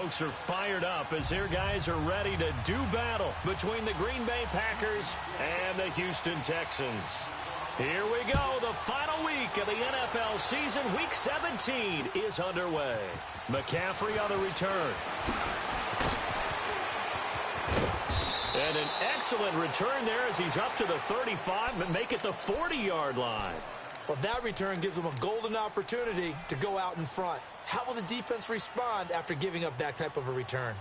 folks are fired up as their guys are ready to do battle between the Green Bay Packers and the Houston Texans. Here we go. The final week of the NFL season. Week 17 is underway. McCaffrey on the return. And an excellent return there as he's up to the 35 and make it the 40-yard line. Well, that return gives them a golden opportunity to go out in front. How will the defense respond after giving up that type of a return?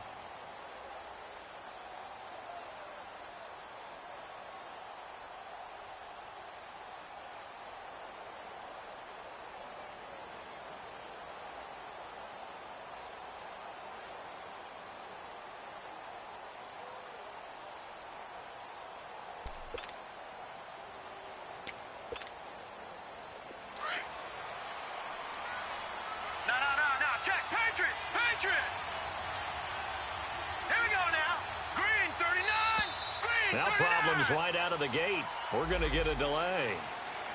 Now problems right out of the gate. We're going to get a delay.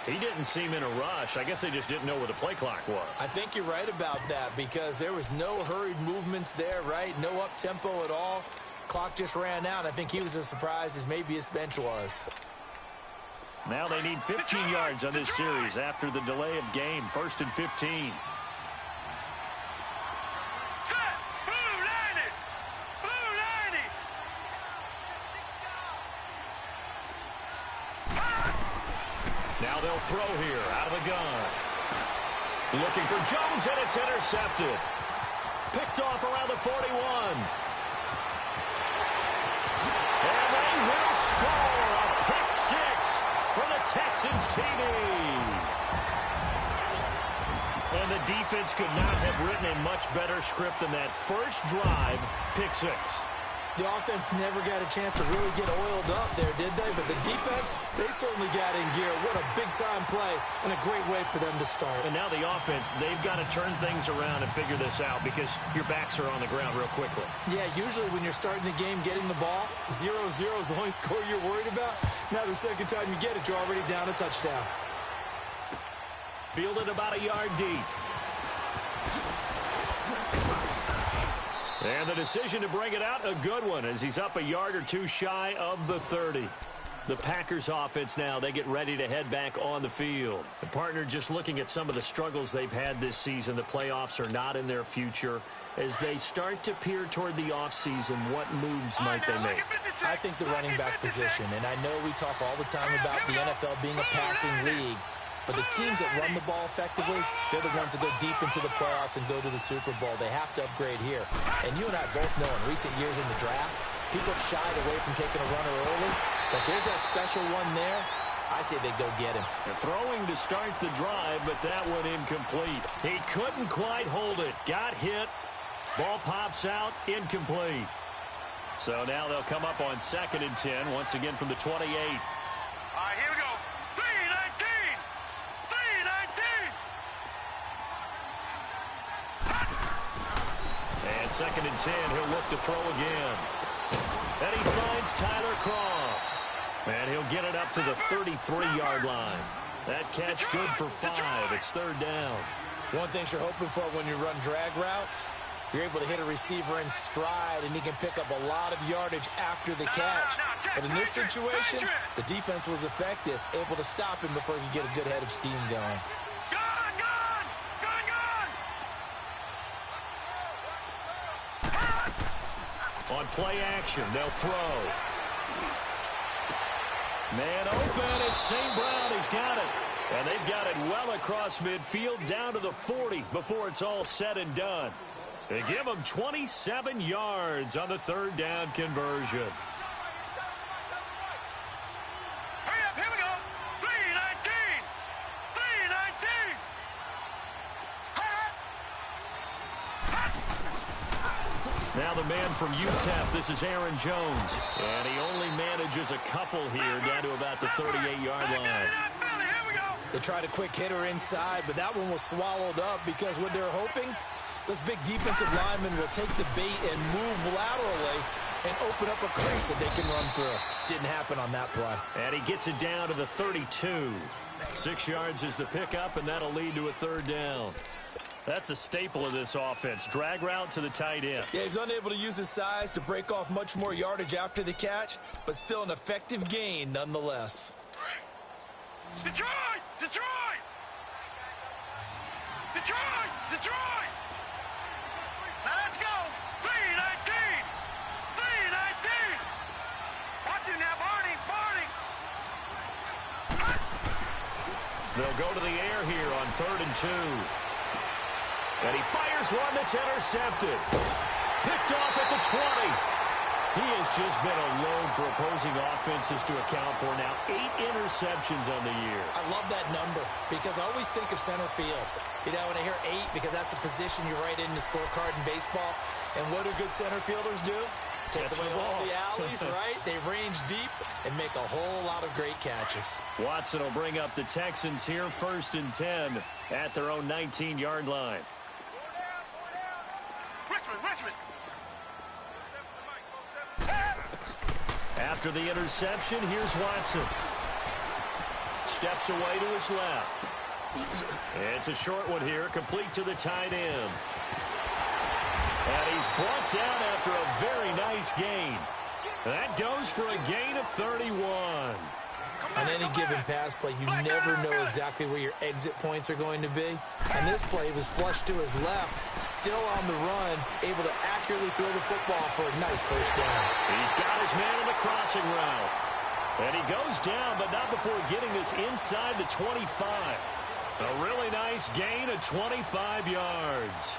He didn't seem in a rush. I guess they just didn't know where the play clock was. I think you're right about that because there was no hurried movements there, right? No up-tempo at all. Clock just ran out. I think he was as surprised as maybe his bench was. Now they need 15 yards on this series after the delay of game. 1st and 15. Now they'll throw here out of the gun. Looking for Jones, and it's intercepted. Picked off around the 41. And they will score a pick six for the Texans TD. And the defense could not have written a much better script than that first drive, pick six. The offense never got a chance to really get oiled up there, did they? But the defense, they certainly got in gear. What a big-time play and a great way for them to start. And now the offense, they've got to turn things around and figure this out because your backs are on the ground real quickly. Yeah, usually when you're starting the game, getting the ball, 0-0 is the only score you're worried about. Now the second time you get it, you're already down a touchdown. Fielded about a yard deep. And the decision to bring it out, a good one, as he's up a yard or two shy of the 30. The Packers offense now, they get ready to head back on the field. The partner just looking at some of the struggles they've had this season. The playoffs are not in their future. As they start to peer toward the offseason, what moves might they make? I think the running back position, and I know we talk all the time about the NFL being a passing league. But the teams that run the ball effectively, they're the ones that go deep into the playoffs and go to the Super Bowl. They have to upgrade here. And you and I both know in recent years in the draft, people have shied away from taking a runner early. But there's that special one there. I say they go get him. They're throwing to start the drive, but that one incomplete. He couldn't quite hold it. Got hit. Ball pops out. Incomplete. So now they'll come up on 2nd and 10, once again from the 28. All right, here we go. 2nd and 10, he'll look to throw again. And he finds Tyler Kroft. And he'll get it up to the 33-yard line. That catch good for 5. It's 3rd down. One thing you're hoping for when you run drag routes, you're able to hit a receiver in stride, and he can pick up a lot of yardage after the catch. But in this situation, the defense was effective, able to stop him before he could get a good head of steam going. On play action, they'll throw. Man open, it's St. Brown. He's got it. And they've got it well across midfield down to the 40 before it's all said and done. They give him 27 yards on the 3rd down conversion. Hurry up, here we go. 3-19. 3-19. Now the man from UTEP, this is Aaron Jones. And he only manages a couple here down to about the 38-yard line. They tried a quick hitter inside, but that one was swallowed up because what they're hoping, those big defensive linemen will take the bait and move laterally and open up a crease that they can run through. Didn't happen on that play. And he gets it down to the 32. 6 yards is the pickup, and that'll lead to a 3rd down. That's a staple of this offense. Drag route to the tight end. Yeah, he's unable to use his size to break off much more yardage after the catch, but still an effective gain nonetheless. Detroit! Detroit! Detroit! Detroit! Now let's go! 3-19! 3-19! Watch him now, Barney! Barney! They'll go to the air here on 3rd and 2. And he fires one that's intercepted. Picked off at the 20. He has just been a load for opposing offenses to account for now. 8 interceptions on the year. I love that number because I always think of center field. You know, when I hear 8, because that's the position you write in the scorecard in baseball. And what do good center fielders do? Take away all the alleys, right? They range deep and make a whole lot of great catches. Watson will bring up the Texans here 1st and 10 at their own 19-yard line. Richmond! After the interception, here's Watson. Steps away to his left. It's a short one here, complete to the tight end. And he's brought down after a very nice gain. That goes for a gain of 31. On any given pass play, you never know exactly where your exit points are going to be. And this play was flushed to his left, still on the run, able to accurately throw the football for a nice first down. He's got his man in the crossing route. And he goes down, but not before getting this inside the 25. A really nice gain of 25 yards.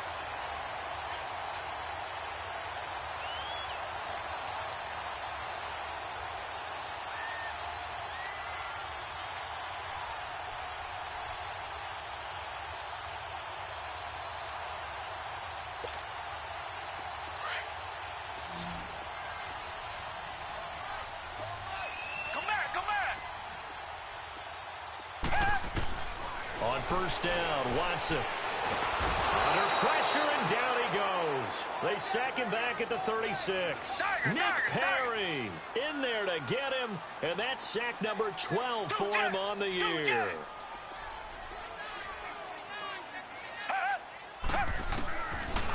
On first down, Watson. Under pressure, and down he goes. They sack him back at the 36. Nick Perry in there to get him, and that's sack number 12 for him on the year.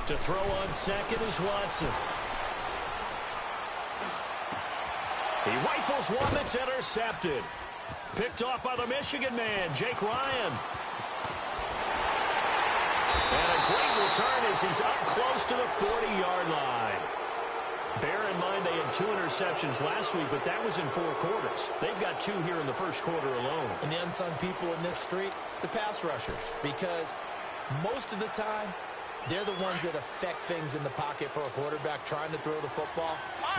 To throw on second is Watson. He rifles one that's intercepted. Picked off by the Michigan man, Jake Ryan. And a great return as he's up close to the 40-yard line. Bear in mind they had 2 interceptions last week, but that was in 4 quarters. They've got 2 here in the first quarter alone. And the unsung people in this streak, the pass rushers, because most of the time, they're the ones that affect things in the pocket for a quarterback, trying to throw the football,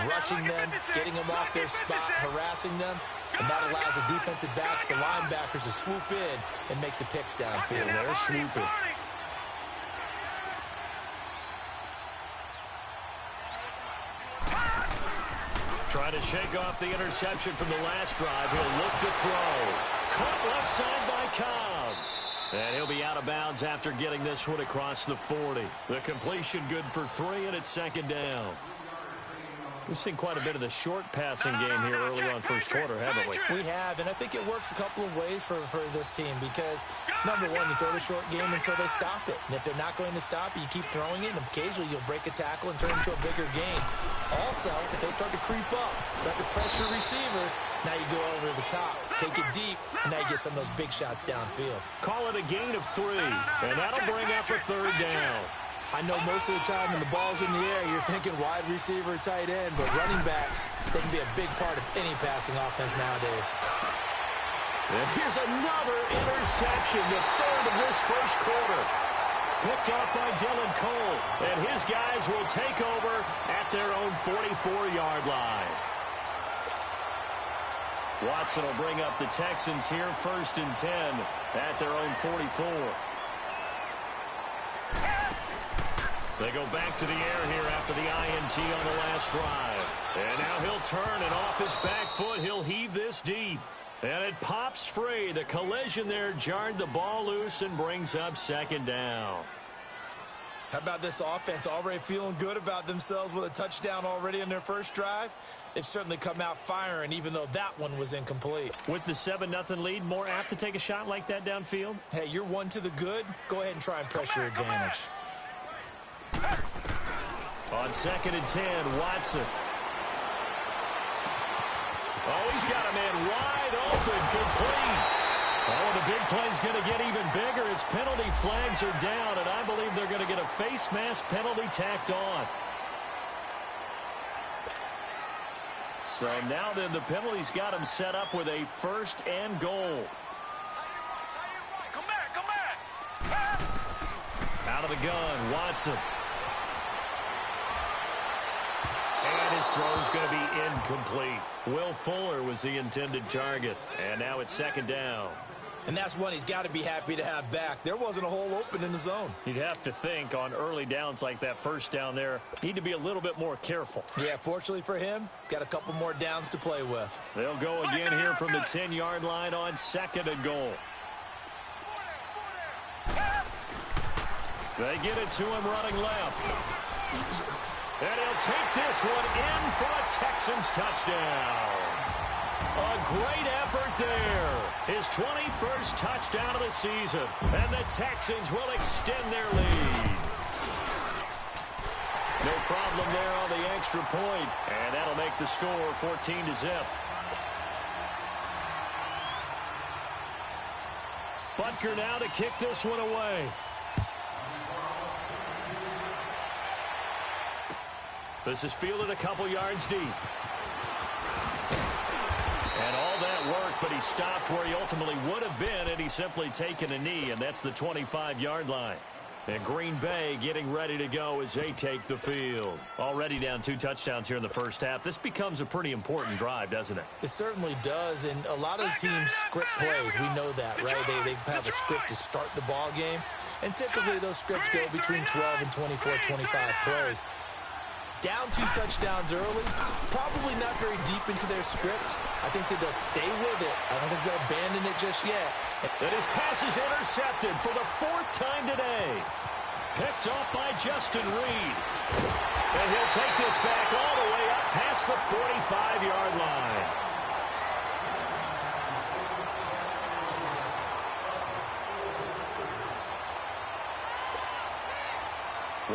rushing them, getting them off their spot, harassing them. And that allows the defensive backs, the linebackers, to swoop in and make the picks downfield. They're swooping. Trying to shake off the interception from the last drive. He'll look to throw. Caught left side by Cobb. And he'll be out of bounds after getting this one across the 40. The completion good for 3, and it's 2nd down. We've seen quite a bit of the short passing game here early on first quarter, haven't we? We have, and I think it works a couple of ways for this team because, number one, you throw the short game until they stop it. And if they're not going to stop it, you keep throwing it, and occasionally you'll break a tackle and turn it into a bigger gain. Also, if they start to creep up, start to pressure receivers, now you go over the top, take it deep, and now you get some of those big shots downfield. Call it a gain of 3, and that'll bring up a 3rd down. I know most of the time when the ball's in the air, you're thinking wide receiver, tight end, but running backs, they can be a big part of any passing offense nowadays. And here's another interception, the 3rd of this first quarter. Picked off by Dylan Cole, and his guys will take over at their own 44-yard line. Watson will bring up the Texans here 1st and 10 at their own 44. They go back to the air here after the INT on the last drive. And now he'll turn, and off his back foot, he'll heave this deep. And it pops free. The collision there jarred the ball loose and brings up 2nd down. How about this offense already feeling good about themselves with a touchdown already in their first drive? They've certainly come out firing, even though that one was incomplete. With the 7-0 lead, more apt to take a shot like that downfield? Hey, you're one to the good. Go ahead and try and press your advantage. On 2nd and 10, Watson. Oh, he's got a man wide open, complete. Oh, the big play's going to get even bigger as penalty flags are down, and I believe they're going to get a face mask penalty tacked on. So now then, the penalty's got him set up with a 1st and goal. Come back, come back. Out of the gun, Watson. And his throw's going to be incomplete. Will Fuller was the intended target. And now it's 2nd down. And that's one he's got to be happy to have back. There wasn't a hole open in the zone. You'd have to think on early downs like that 1st down there, need to be a little bit more careful. Yeah, fortunately for him, got a couple more downs to play with. They'll go again here from the 10-yard line on 2nd and goal. They get it to him running left. And he'll take this one in for a Texans touchdown. A great effort there. His 21st touchdown of the season. And the Texans will extend their lead. No problem there on the extra point. And that'll make the score 14-0. Butker now to kick this one away. This is fielded a couple yards deep. And all that work, but he stopped where he ultimately would have been had he simply taken a knee, and that's the 25-yard line. And Green Bay getting ready to go as they take the field. Already down 2 touchdowns here in the first half. This becomes a pretty important drive, doesn't it? It certainly does, and a lot of the teams script plays. We know that, right? They have a script to start the ball game, and typically those scripts go between 12 and 24, 25 plays. Down 2 touchdowns early, probably not very deep into their script. I think that they'll stay with it. I don't think they'll abandon it just yet. And his pass is intercepted for the 4th time today. Picked off by Justin Reed. And he'll take this back all the way up past the 45-yard line.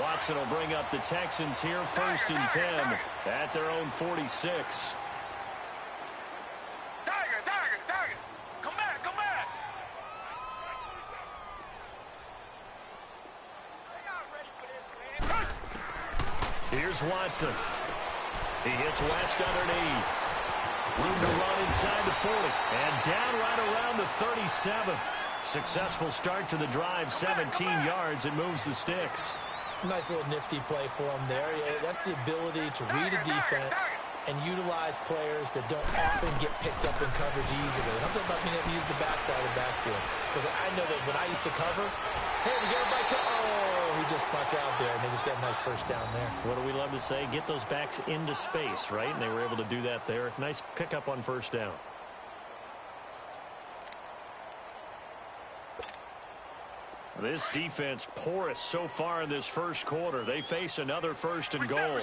Watson will bring up the Texans here 1st and 10 at their own 46. Tiger. Come back, come back. Here's Watson. He hits West underneath. Room to run inside the 40. And down right around the 37. Successful start to the drive, 17 yards, and moves the sticks. Nice little nifty play for him there. Yeah, that's the ability to read a defense and utilize players that don't often get picked up in coverage easily. And I'm talking about being able to use the backside of the backfield. Because I know that when I used to cover, hey, we got a bike. Oh, he just snuck out there, and they just got a nice 1st down there. What do we love to say? Get those backs into space, right? And they were able to do that there. Nice pickup on 1st down. This defense porous so far in this first quarter. They face another 1st and goal.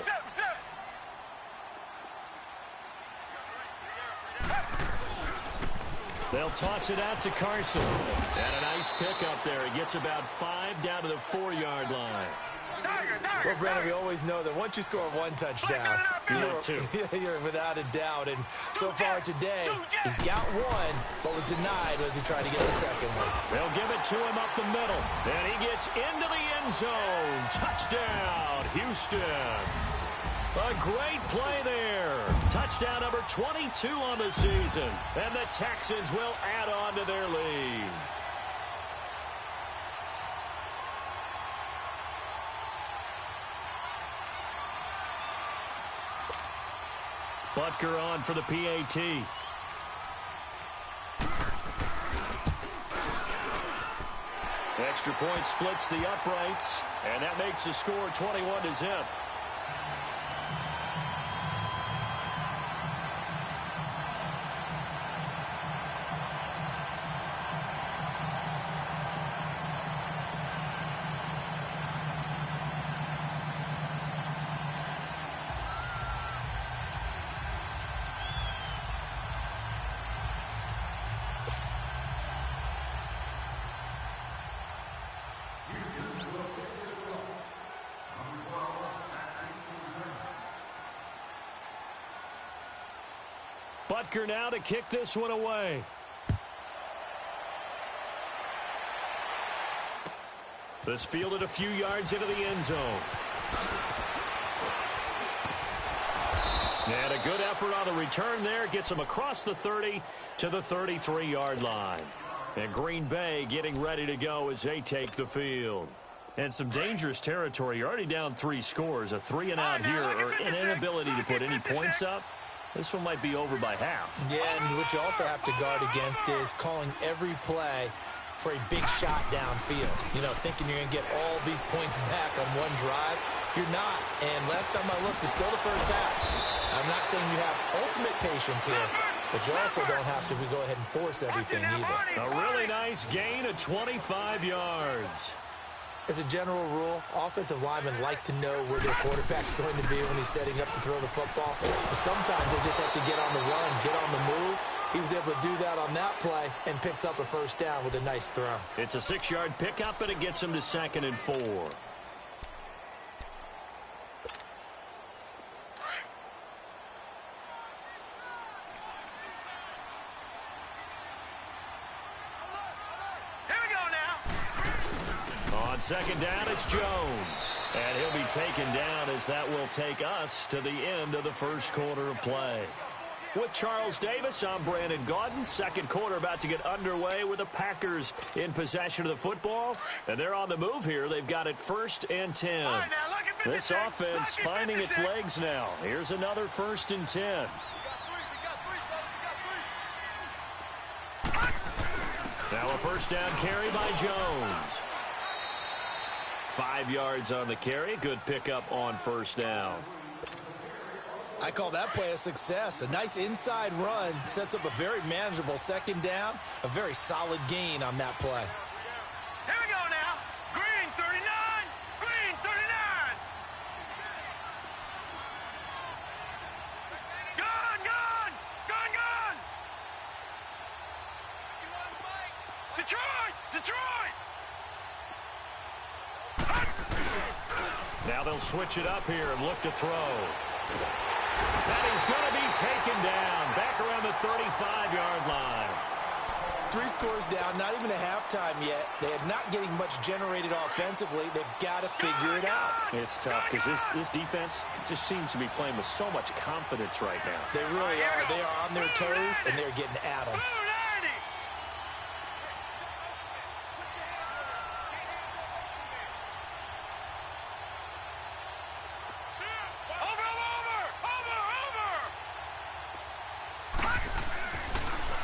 They'll toss it out to Carson. And a nice pickup there. He gets about 5 down to the 4-yard line. Well, Brennan, we always know that once you score 1 touchdown, you're without a doubt. And so far today, he's got 1, but was denied as he tried to get the 2nd one. They'll give it to him up the middle. And he gets into the end zone. Touchdown, Houston. A great play there. Touchdown number 22 on the season. And the Texans will add on to their lead. Butker on for the PAT. Extra point splits the uprights, and that makes the score 21-0. Butker now to kick this one away. This fielded a few yards into the end zone. And a good effort on the return there. Gets him across the 30 to the 33-yard line. And Green Bay getting ready to go as they take the field. And some dangerous territory. You're already down 3 scores. A 3-and-out here, or an inability to put any points up. This one might be over by half. Yeah, and what you also have to guard against is calling every play for a big shot downfield. You know, thinking you're going to get all these points back on one drive. You're not. And last time I looked, it's still the first half. I'm not saying you have ultimate patience here, but you also don't have to go ahead and force everything either. A really nice gain of 25 yards. As a general rule, offensive linemen like to know where their quarterback's going to be when he's setting up to throw the football. But sometimes they just have to get on the run, get on the move. He was able to do that on that play and picks up a first down with a nice throw. It's a 6-yard pickup, and it gets him to 2nd and 4. On 2nd down, it's Jones. And he'll be taken down as that will take us to the end of the first quarter of play. With Charles Davis, I'm Brandon Gaudin. Second quarter about to get underway with the Packers in possession of the football. And they're on the move here. They've got it 1st and 10. This offense finding its legs now. Here's another 1st and 10. Now a first down carry by Jones. 5 yards on the carry. Good pickup on first down. I call that play a success. A nice inside run sets up a very manageable 2nd down. A very solid gain on that play. Here we go now. Green 39. Green 39. Gun, gun. Gun, gun. Detroit. Detroit. Now they'll switch it up here and look to throw. And he's going to be taken down back around the 35-yard line. 3 scores down, not even a halftime yet. They are not getting much generated offensively. They've got to figure it out. It's tough because this defense just seems to be playing with so much confidence right now. They really are. They are on their toes, and they're getting at them.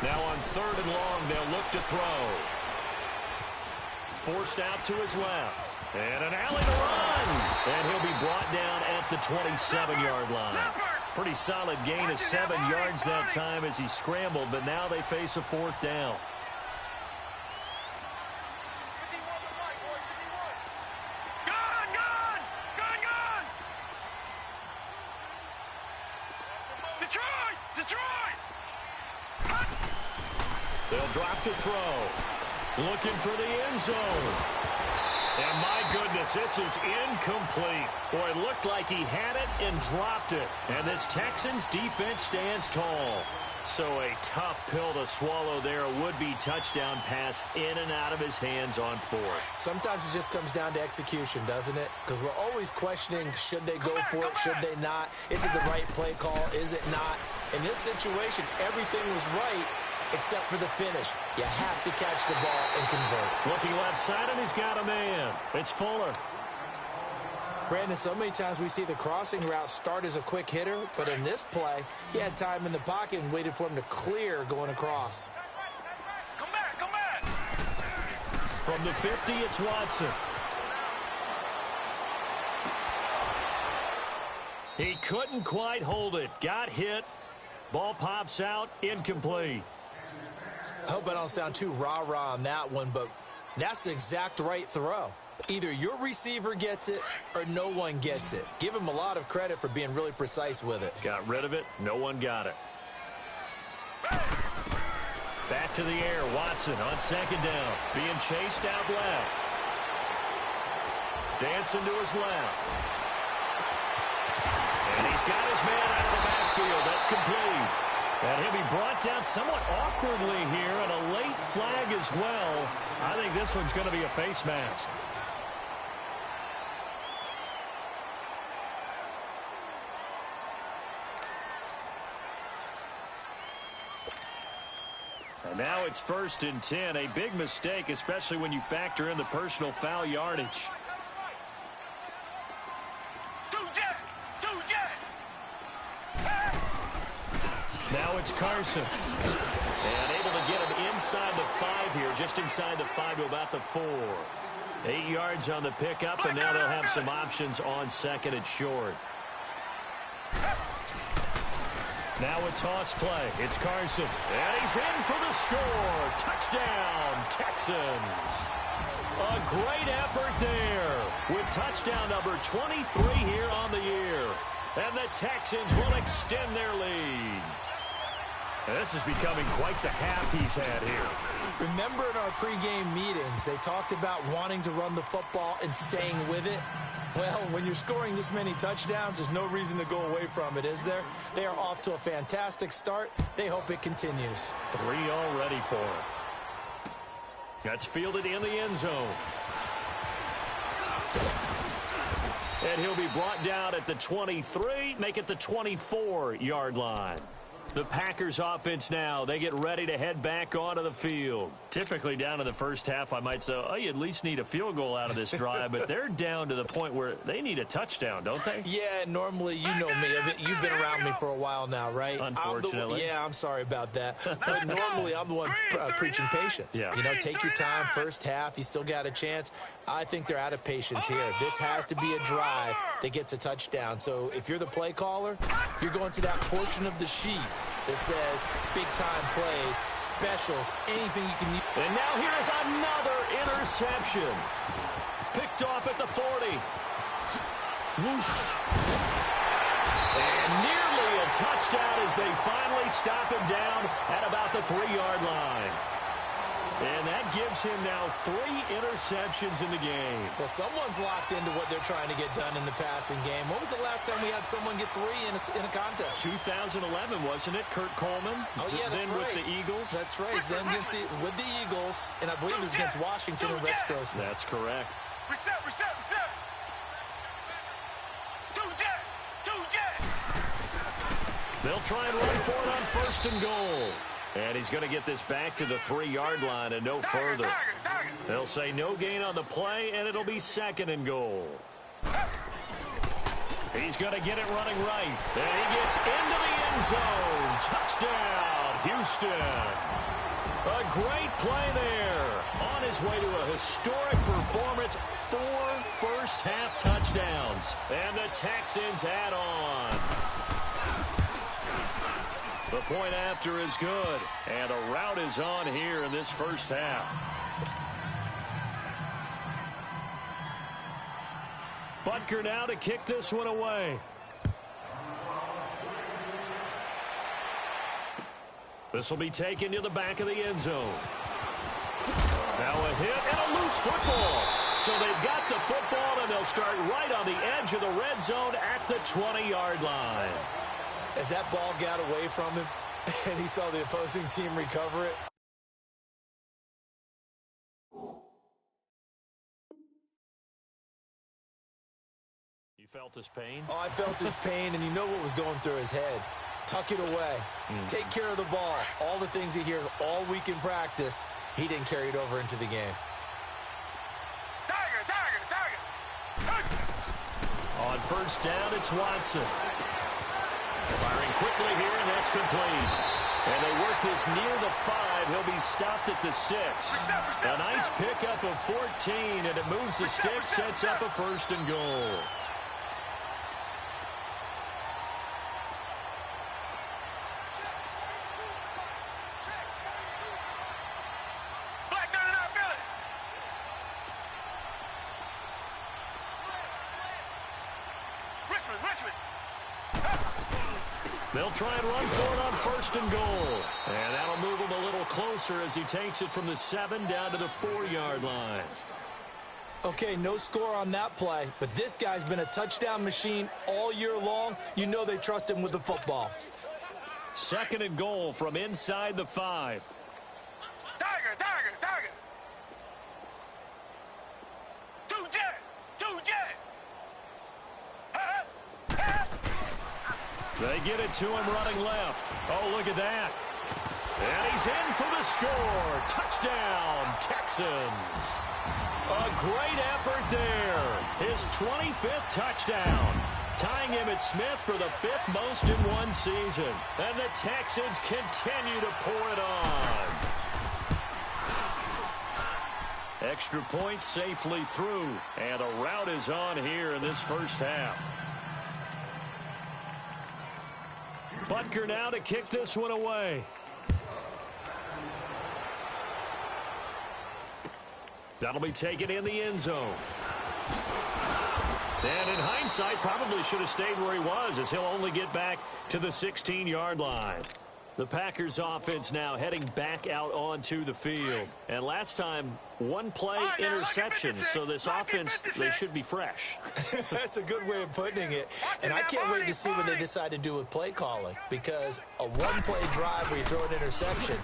Now on 3rd and long, they'll look to throw. Forced out to his left. And an alley to run. And he'll be brought down at the 27-yard line. Pretty solid gain of 7 yards that time as he scrambled, but now they face a 4th down. Gun, gun. Gun, gun. Detroit. Detroit. They'll drop to throw. Looking for the end zone. And my goodness, this is incomplete. Boy, it looked like he had it and dropped it. And this Texans defense stands tall. So a tough pill to swallow there. A would-be touchdown pass in and out of his hands on 4th. Sometimes it just comes down to execution, doesn't it? Because we're always questioning, should they go for it, should they not? Is it the right play call? Is it not? In this situation, everything was right except for the finish. You have to catch the ball and convert. Looking left side, and he's got a man. It's Fuller. Brandon, so many times we see the crossing route start as a quick hitter, but in this play, he had time in the pocket and waited for him to clear going across. Come back, come back. From the 50, it's Watson. He couldn't quite hold it. Got hit. Ball pops out. Incomplete. I hope I don't sound too rah-rah on that one, but that's the exact right throw. Either your receiver gets it or no one gets it. Give him a lot of credit for being really precise with it. Got rid of it. No one got it. Back to the air. Watson on 2nd down. Being chased out left. Dancing to his left. And he's got his man out of the backfield. That's complete. And he'll be brought down somewhat awkwardly here, and a late flag as well. I think this one's going to be a face mask. And now it's 1st and 10. A big mistake, especially when you factor in the personal foul yardage. Now it's Carson. And able to get him inside the 5 here, just inside the 5 to about the 4. 8 yards on the pickup, and now they'll have some options on 2nd and short. Now a toss play. It's Carson. And he's in for the score. Touchdown, Texans. A great effort there with touchdown number 23 here on the year. And the Texans will extend their lead. And this is becoming quite the half he's had here. Remember in our pregame meetings, they talked about wanting to run the football and staying with it? Well, when you're scoring this many touchdowns, there's no reason to go away from it, is there? They are off to a fantastic start. They hope it continues. 3 already for him. That's fielded in the end zone. And he'll be brought down at the 23, make it the 24-yard line. The Packers offense now, they get ready to head back onto the field. Typically down in the first half, I might say, oh, you at least need a field goal out of this drive, but they're down to the point where they need a touchdown, don't they? Yeah, normally, you know me. You've been around me for a while now, right? Unfortunately. I'm sorry about that. But normally, I'm the one preaching patience. Yeah. You know, take your time, first half, you still got a chance. I think they're out of patience here. This has to be a drive that gets a touchdown. So if you're the play caller, you're going to that portion of the sheet that says big-time plays, specials, anything you can use. And now here is another interception. Picked off at the 40. Whoosh. And nearly a touchdown as they finally stop him down at about the 3-yard line. And that gives him now 3 interceptions in the game. Well, someone's locked into what they're trying to get done in the passing game. When was the last time we had someone get 3 in a contest? 2011, wasn't it? Kurt Coleman. Oh, yeah, that's then right. with the Eagles. That's right. Then with the Eagles, and I believe it was against Washington and Rex Grossman. That's correct. Reset. Two jet. They'll try and run for it on 1st and goal. And he's going to get this back to the 3-yard line and no further. They'll say no gain on the play, and it'll be 2nd and goal. He's going to get it running right. And he gets into the end zone. Touchdown, Houston. A great play there. On his way to a historic performance, 4 first-half touchdowns. And the Texans add on. The point after is good, and a rout is on here in this first half. Butker now to kick this one away. This will be taken to the back of the end zone. Now a hit and a loose football. So they've got the football, and they'll start right on the edge of the red zone at the 20-yard line. As that ball got away from him and he saw the opposing team recover it. You felt his pain? Oh, I felt his pain, and you know what was going through his head. Tuck it away. Take care of the ball. All the things he hears all week in practice, he didn't carry it over into the game. Tiger. On 1st down, it's Watson. Firing quickly here, and that's complete. And they work this near the 5. He'll be stopped at the 6. A nice pickup of 14, and it moves the stick, sets up a 1st and goal. Richmond. They'll try and run for it on 1st and goal. And that'll move him a little closer as he takes it from the 7 down to the 4-yard line. Okay, no score on that play, but this guy's been a touchdown machine all year long. You know they trust him with the football. Second and goal from inside the 5. Tiger, tiger, tiger. Two jet, two jet. They get it to him running left. Oh, look at that. And he's in for the score. Touchdown, Texans. A great effort there. His 25th touchdown. Tying him at Smith for the 5th most in one season. And the Texans continue to pour it on. Extra point safely through. And a rout is on here in this first half. Butker now to kick this one away. That'll be taken in the end zone. And in hindsight, probably should have stayed where he was, as he'll only get back to the 16-yard line. The Packers offense now heading back out onto the field. And last time, one play interception, so this offense, they should be fresh. That's a good way of putting it. And I can't wait to see what they decide to do with play calling, because a one-play drive where you throw an interception,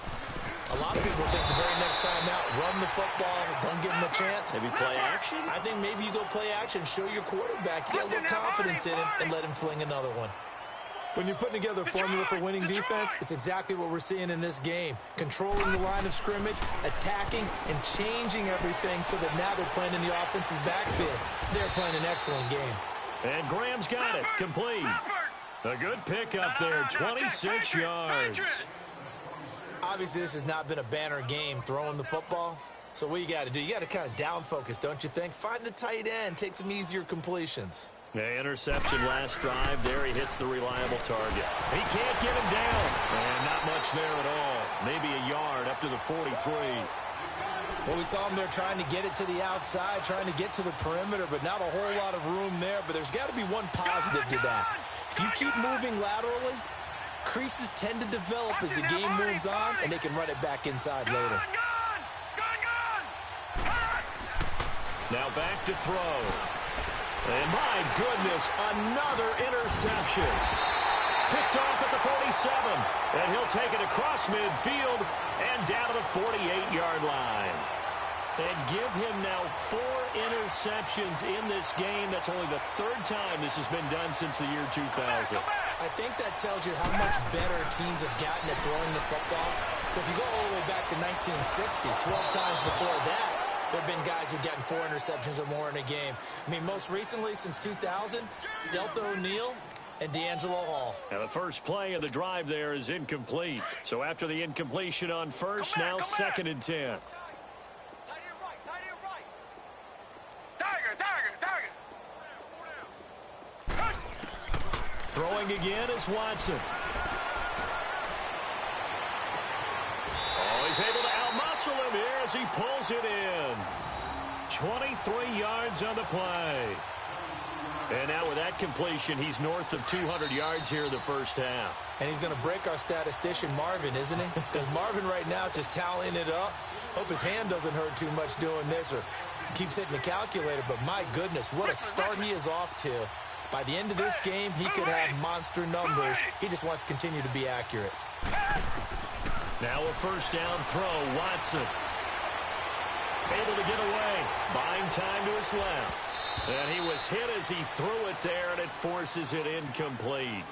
a lot of people think the very next time out, run the football, don't give him a chance. Maybe play action? I think maybe you go play action, show your quarterback, get a little confidence in him, and let him fling another one. When you're putting together a formula for winning defense, it's exactly what we're seeing in this game. Controlling the line of scrimmage, attacking, and changing everything so that now they're playing in the offense's backfield. They're playing an excellent game. And Graham's got it. Complete. A good pickup there, 26 yards. Obviously, this has not been a banner game throwing the football. So what you got to do, you got to kind of down focus, don't you think? Find the tight end, take some easier completions. The interception last drive. There he hits the reliable target. He can't get him down. And not much there at all. Maybe a yard up to the 43. Well, we saw him there trying to get it to the outside, trying to get to the perimeter, but not a whole lot of room there. But there's got to be one positive to that. If you keep moving laterally, creases tend to develop as the game moves on, and they can run it back inside later. Now back to throw. And my goodness, another interception. Picked off at the 47. And he'll take it across midfield and down to the 48-yard line. And give him now 4 interceptions in this game. That's only the 3rd time this has been done since the year 2000. I think that tells you how much better teams have gotten at throwing the football. If you go all the way back to 1960, 12 times before that, there have been guys who've gotten 4 interceptions or more in a game. I mean, most recently, since 2000, Delta O'Neal and D'Angelo Hall. Now, the first play of the drive there is incomplete. So after the incompletion on first, now 2nd and 10. Throwing again is Watson. Oh, he's able to outmuscle him here as he pulls it in. 23 yards on the play. And now with that completion, he's north of 200 yards here in the first half. And he's going to break our statistician Marvin, isn't he? Because Marvin right now is just tallying it up. Hope his hand doesn't hurt too much doing this or keeps hitting the calculator. But my goodness, what a start he is off to. By the end of this game, he could have monster numbers. He just wants to continue to be accurate. Now a first down throw, Watson. Able to get away, buying time to his left. And he was hit as he threw it there, and it forces it incomplete.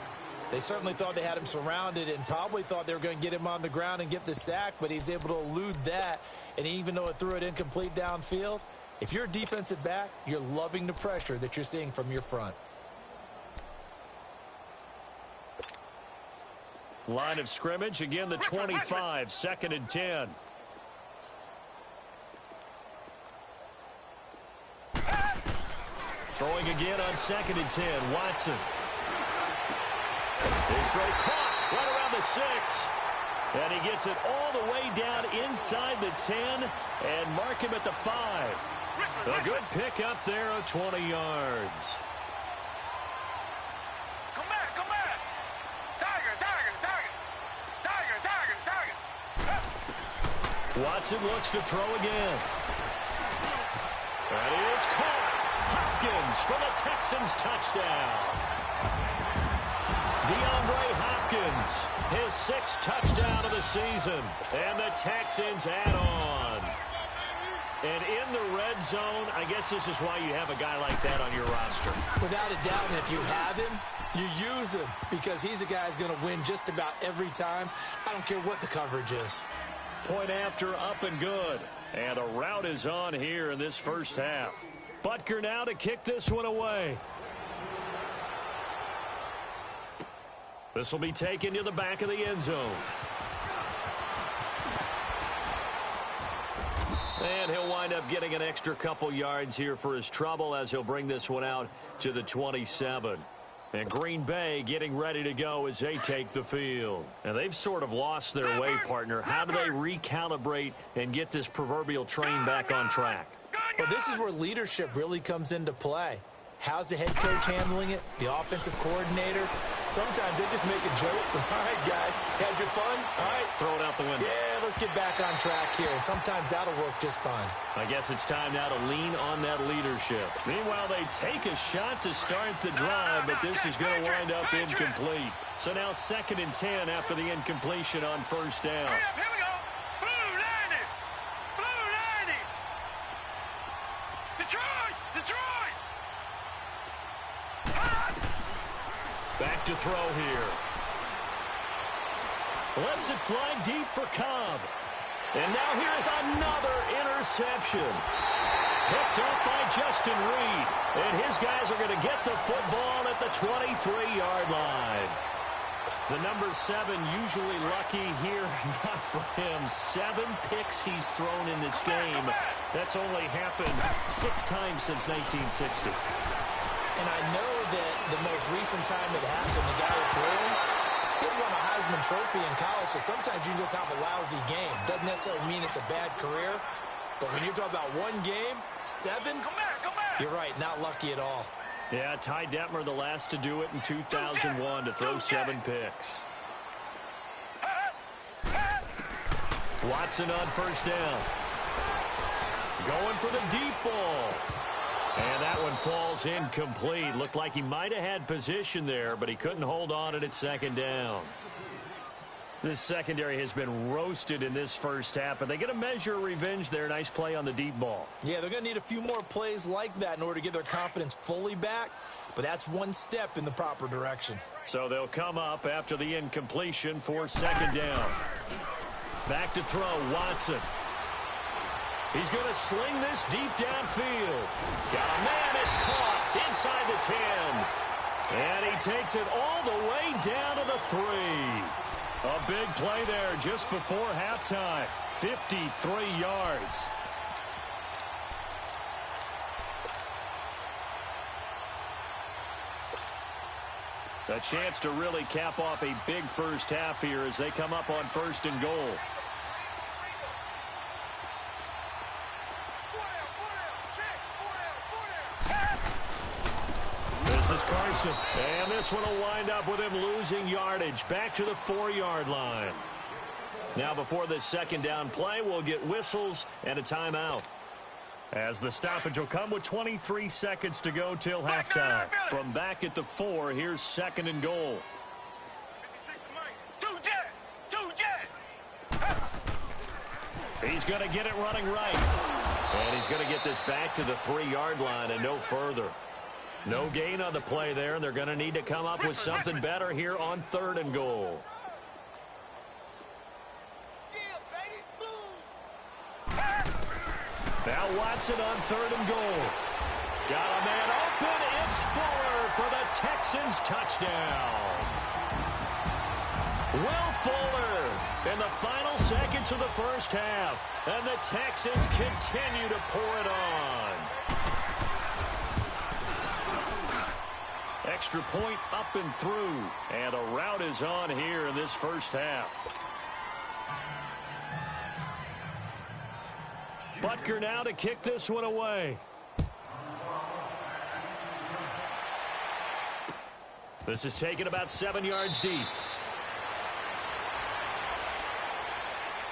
They certainly thought they had him surrounded and probably thought they were going to get him on the ground and get the sack, but he was able to elude that. And even though it threw it incomplete downfield, if you're a defensive back, you're loving the pressure that you're seeing from your front. Line of scrimmage, again the 25, 2nd and 10. Throwing again on 2nd and 10, Watson. His throw caught right around the 6. And he gets it all the way down inside the 10 and mark him at the 5. A good pick up there of 20 yards. Watson looks to throw again. That is caught. Hopkins for the Texans touchdown. DeAndre Hopkins Hopkins, his 6th touchdown of the season. And the Texans add on. And in the red zone, I guess this is why you have a guy like that on your roster. Without a doubt, and if you have him, you use him because he's a guy who's going to win just about every time. I don't care what the coverage is. Point after, up and good. And a rout is on here in this first half. Butker now to kick this one away. This will be taken to the back of the end zone. And he'll wind up getting an extra couple yards here for his trouble as he'll bring this one out to the 27. And Green Bay getting ready to go as they take the field. And they've sort of lost their way, partner. How do they recalibrate and get this proverbial train back on track? Well, this is where leadership really comes into play. How's the head coach handling it? The offensive coordinator? Sometimes they just make a joke. All right, guys, had your fun? All right. Throw it out the window. Yeah, let's get back on track here. And sometimes that'll work just fine. I guess it's time now to lean on that leadership. Meanwhile, they take a shot to start the drive, but this is going to wind up incomplete. So now 2nd and 10 after the incompletion on first down. Here we go. Blue 90. Blue 90. Detroit. Detroit. Back to throw here. Lets it fly deep for Cobb. And now here's another interception. Picked up by Justin Reed. And his guys are going to get the football at the 23-yard line. The number 7 usually lucky here. Not for him. 7 picks he's thrown in this game. That's only happened 6 times since 1960. And I know that the most recent time it happened, the guy who threw him, he won a Heisman Trophy in college, so sometimes you just have a lousy game. Doesn't necessarily mean it's a bad career, but when you're talking about one game, 7, Come back. you're right, not lucky at all. Yeah, Ty Detmer the last to do it in 2001 to throw 7 picks. Watson on first down. Going for the deep ball. And that one falls incomplete. Looked like he might have had position there, but he couldn't hold on at 2nd down. This secondary has been roasted in this first half, but they get a measure of revenge there. Nice play on the deep ball. Yeah, they're going to need a few more plays like that in order to get their confidence fully back, but that's one step in the proper direction. So they'll come up after the incompletion for 2nd down. Back to throw, Watson. He's going to sling this deep downfield. Got a man, it's caught inside the 10. And he takes it all the way down to the 3. A big play there just before halftime. 53 yards. A chance to really cap off a big first half here as they come up on 1st and goal. This is Carson. And this one will wind up with him losing yardage. Back to the 4-yard line. Now before this 2nd down play, we'll get whistles and a timeout. As the stoppage will come with 23 seconds to go till halftime. From back at the 4, here's 2nd and goal. He's going to get it running right. And he's going to get this back to the 3-yard line and no further. No gain on the play there, and they're going to need to come up with something better here on 3rd and goal. Now Watson on 3rd and goal. Got a man open. It's Fuller for the Texans touchdown. Will Fuller in the final seconds of the first half. And the Texans continue to pour it on. Extra point up and through. And a rout is on here in this first half. Butker now to kick this one away. This is taken about 7 yards deep.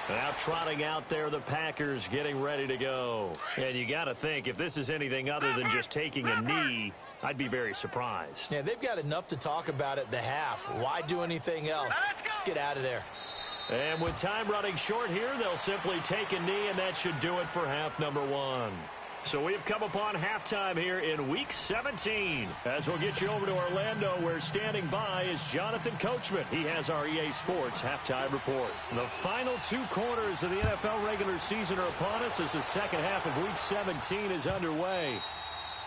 Now trotting out there, the Packers getting ready to go. And you got to think, if this is anything other than just taking a knee, I'd be very surprised. Yeah, they've got enough to talk about at the half. Why do anything else? Just get out of there. And with time running short here, they'll simply take a knee, and that should do it for half number one. So we've come upon halftime here in Week 17. As we'll get you over to Orlando, where standing by is Jonathan Coachman. He has our EA Sports halftime report. The final two quarters of the NFL regular season are upon us as the second half of Week 17 is underway.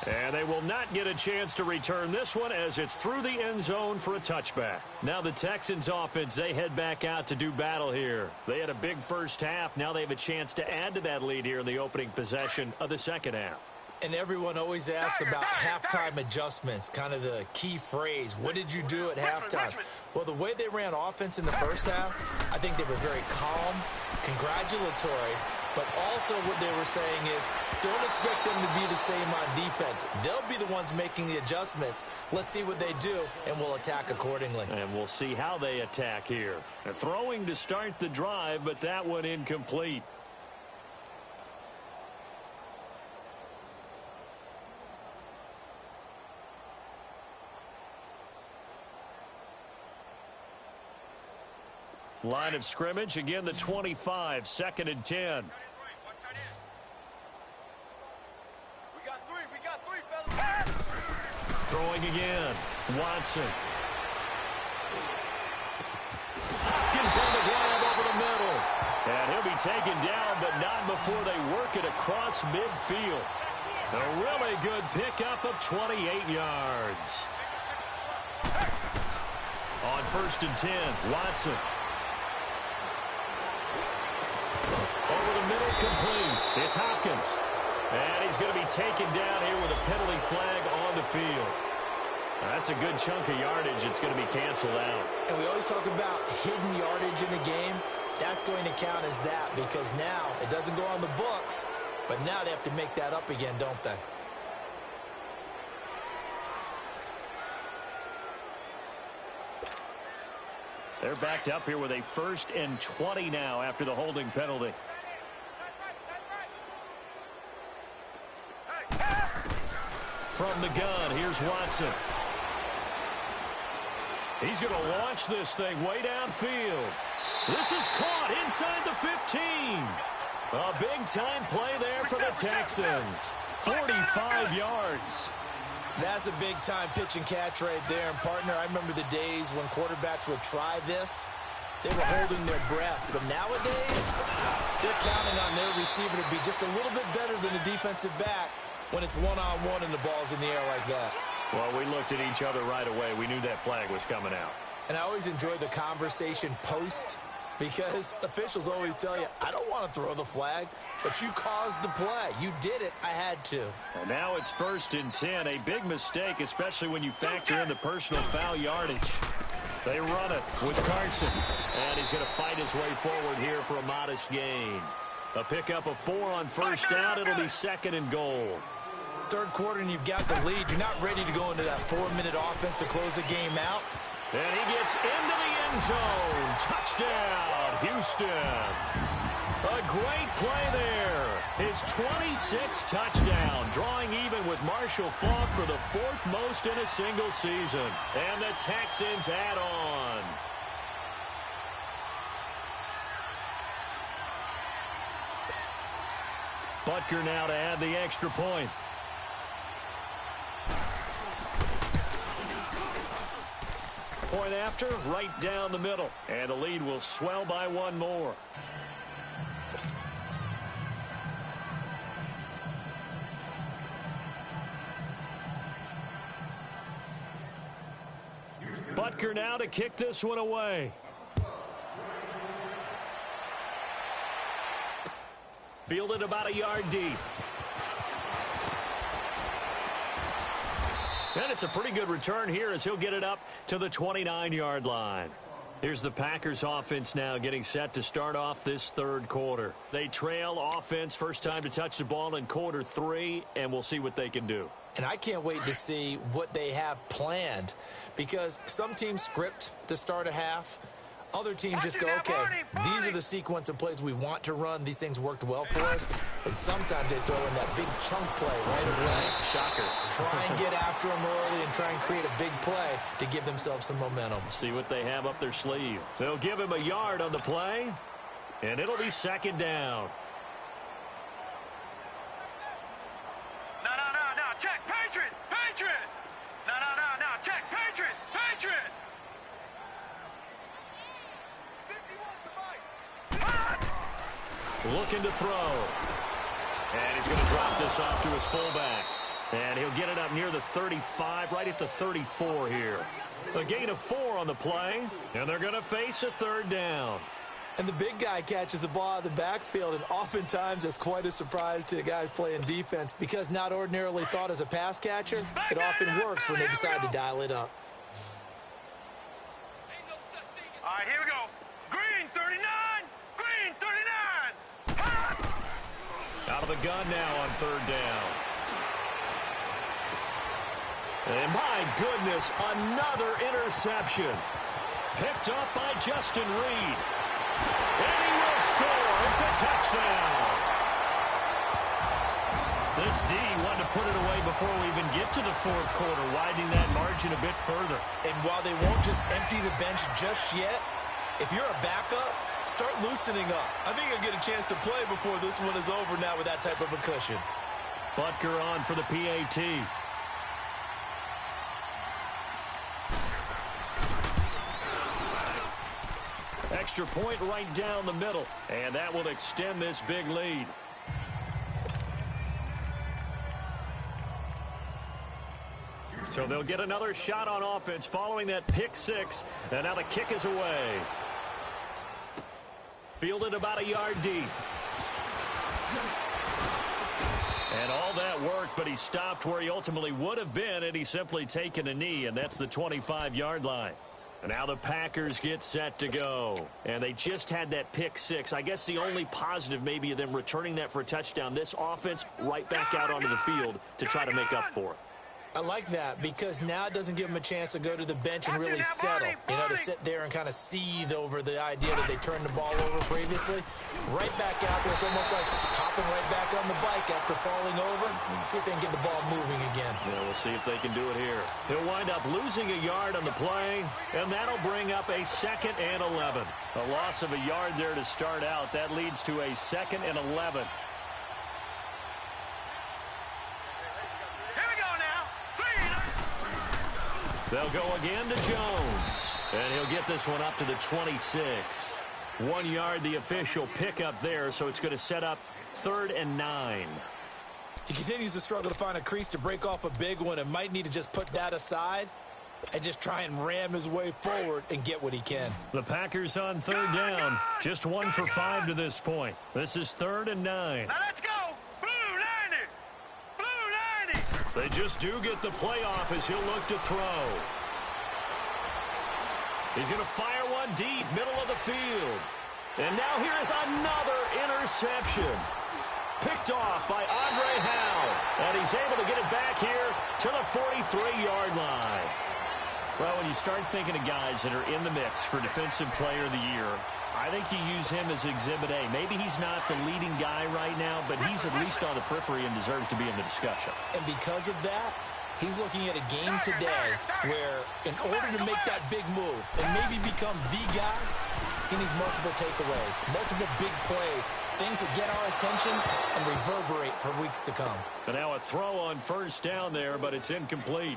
And they will not get a chance to return this one as it's through the end zone for a touchback. Now the Texans offense, they head back out to do battle here. They had a big first half. Now they have a chance to add to that lead here in the opening possession of the second half. And everyone always asks about halftime adjustments, kind of the key phrase. What did you do at halftime? Well, the way they ran offense in the first half, I think they were very calm, congratulatory, but also what they were saying is don't expect them to be the same on defense. They'll be the ones making the adjustments. Let's see what they do, and we'll attack accordingly. And we'll see how they attack here. They're throwing to start the drive, but that one incomplete. Line of scrimmage, again the 25, 2nd and 10. Throwing again, Watson. Hopkins on the grab over the middle. And he'll be taken down, but not before they work it across midfield. A really good pickup of 28 yards. On 1st and 10, Watson. Over the middle, complete. It's Hopkins. And he's going to be taken down here with a penalty flag on the field. That's a good chunk of yardage. It's going to be canceled out. And we always talk about hidden yardage in a game. That's going to count as that because now it doesn't go on the books, but now they have to make that up again, don't they? They're backed up here with a 1st and 20 now after the holding penalty. From the gun, here's Watson. He's going to launch this thing way downfield. This is caught inside the 15. A big-time play there for the Texans. 45 yards. That's a big-time pitch and catch right there. And, partner, I remember the days when quarterbacks would try this. They were holding their breath. But nowadays, they're counting on their receiver to be just a little bit better than the defensive back when it's one-on-one and the ball's in the air like that. Well, we looked at each other right away. We knew that flag was coming out. And I always enjoy the conversation post because officials always tell you, I don't want to throw the flag, but you caused the play. You did it. I had to. And now it's 1st and 10. A big mistake, especially when you factor in the personal foul yardage. They run it with Carson. And he's going to fight his way forward here for a modest gain. A pickup of 4 on 1st down. It'll be 2nd and goal. Third quarter and you've got the lead. You're not ready to go into that 4-minute offense to close the game out. And he gets into the end zone. Touchdown, Houston. A great play there. His 26th touchdown, drawing even with Marshall Faulk for the 4th most in a single season. And the Texans add on. Butker now to add the extra point. Point after, right down the middle. And the lead will swell by 1 more. Butker now to kick this one away. Fielded about a yard deep. And it's a pretty good return here as he'll get it up to the 29-yard line. Here's the Packers offense now getting set to start off this third quarter. They trail offense, first time to touch the ball in quarter 3, and we'll see what they can do. And I can't wait to see what they have planned because some teams script to start a half. Other teams just go, okay, these are the sequence of plays we want to run. These things worked well for us. And sometimes they throw in that big chunk play right away. Shocker. Try and get after them early and try and create a big play to give themselves some momentum. See what they have up their sleeve. They'll give him a yard on the play, and it'll be second down. No. Check. Patriot. No. Check. Patriot. Looking to throw. And he's going to drop this off to his fullback. And he'll get it up near the 35, right at the 34 here. A gain of 4 on the play, and they're going to face a third down. And the big guy catches the ball out of the backfield, and oftentimes it's quite a surprise to the guys playing defense because not ordinarily thought as a pass catcher, it often works when they decide to dial it up. All right, here we go. Green 39. Out of the gun now on third down. And my goodness, another interception. Picked up by Justin Reed. And he will score. It's a touchdown. This D wanted to put it away before we even get to the fourth quarter, widening that margin a bit further. And while they won't just empty the bench just yet, if you're a backup, start loosening up. I think you'll get a chance to play before this one is over now with that type of a cushion. Butker on for the PAT. Extra point right down the middle, and that will extend this big lead. So they'll get another shot on offense following that pick six, and now the kick is away. Fielded about a yard deep. And all that work, but he stopped where he ultimately would have been, and he's simply taken a knee, and that's the 25-yard line. And now the Packers get set to go. And they just had that pick six. I guess the only positive maybe of them returning that for a touchdown. This offense right back out onto the field to try to make up for it. I like that because now it doesn't give them a chance to go to the bench and really settle. You know, to sit there and kind of seethe over the idea that they turned the ball over previously. Right back out there. It's almost like hopping right back on the bike after falling over. See if they can get the ball moving again. Yeah, we'll see if they can do it here. He'll wind up losing a yard on the play, and that'll bring up a 2nd and 11. A loss of a yard there to start out. That leads to a 2nd and 11. They'll go again to Jones. And he'll get this one up to the 26. 1 yard, the official pickup there, so it's going to set up 3rd and 9. He continues to struggle to find a crease to break off a big one and might need to just put that aside and just try and ram his way forward and get what he can. The Packers on 3rd down. Just 1 for 5 to this point. This is 3rd and 9. Now let's go. They just do get the play off as he'll look to throw. He's going to fire one deep, middle of the field. And now here is another interception. Picked off by Andre Howe. And he's able to get it back here to the 43-yard line. Well, when you start thinking of guys that are in the mix for Defensive Player of the Year, I think you use him as Exhibit A. Maybe he's not the leading guy right now, but he's at least on the periphery and deserves to be in the discussion. And because of that, he's looking at a game today where in order to make that big move and maybe become the guy, he needs multiple takeaways, multiple big plays, things that get our attention and reverberate for weeks to come. And now a throw on 1st down there, but it's incomplete.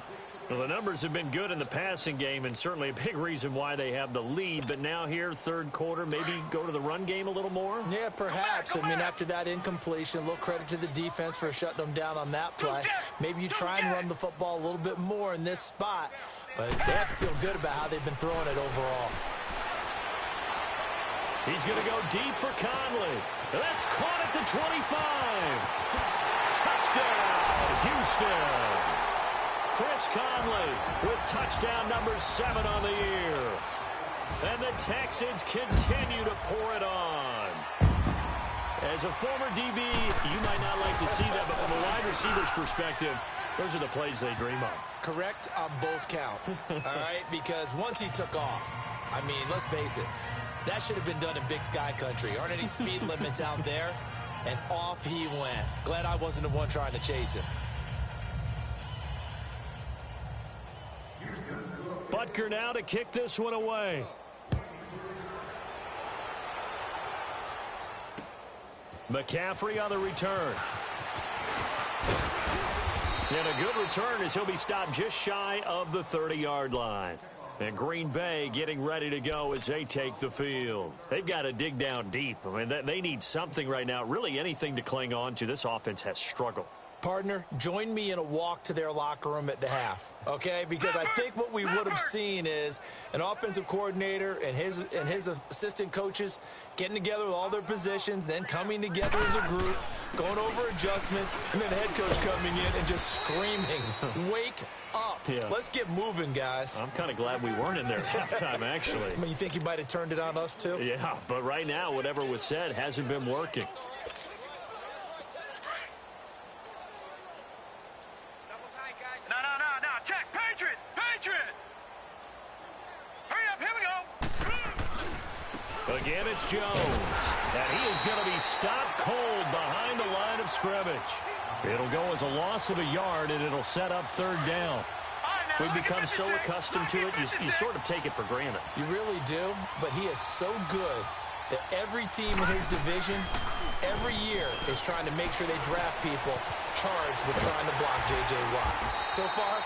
Well, the numbers have been good in the passing game and certainly a big reason why they have the lead. But now here, 3rd quarter, maybe go to the run game a little more? Yeah, perhaps. I mean, after that incompletion, a little credit to the defense for shutting them down on that play. Maybe you try and run the football a little bit more in this spot. But they have to feel good about how they've been throwing it overall. He's going to go deep for Conley. That's caught at the 25. Touchdown, Houston. Chris Conley with touchdown number 7 on the year. And the Texans continue to pour it on. As a former DB, you might not like to see that, but from a wide receiver's perspective, those are the plays they dream of. Correct on both counts, all right? Because once he took off, I mean, let's face it. That should have been done in Big Sky Country. Aren't any speed limits out there? And off he went. Glad I wasn't the one trying to chase him. Butker now to kick this one away. McCaffrey on the return. And a good return as he'll be stopped just shy of the 30-yard line. And Green Bay getting ready to go as they take the field. They've got to dig down deep. I mean, they need something right now, really anything to cling on to. This offense has struggled. Partner, join me in a walk to their locker room at the half, okay? Because I think what we would have seen is an offensive coordinator and his assistant coaches getting together with all their positions, then coming together as a group, going over adjustments, and then the head coach coming in and just screaming, wake up. Yeah. Let's get moving, guys. I'm kind of glad we weren't in there at halftime, actually. I mean, you think he might have turned it on us, too? Yeah, but right now, whatever was said hasn't been working. Again, it's Jones. And he is going to be stopped cold behind the line of scrimmage. It'll go as a loss of a yard, and it'll set up third down. We've become so accustomed to it, you sort of take it for granted. You really do, but he is so good that every team in his division, every year, is trying to make sure they draft people charged with trying to block J.J. Watt. So far,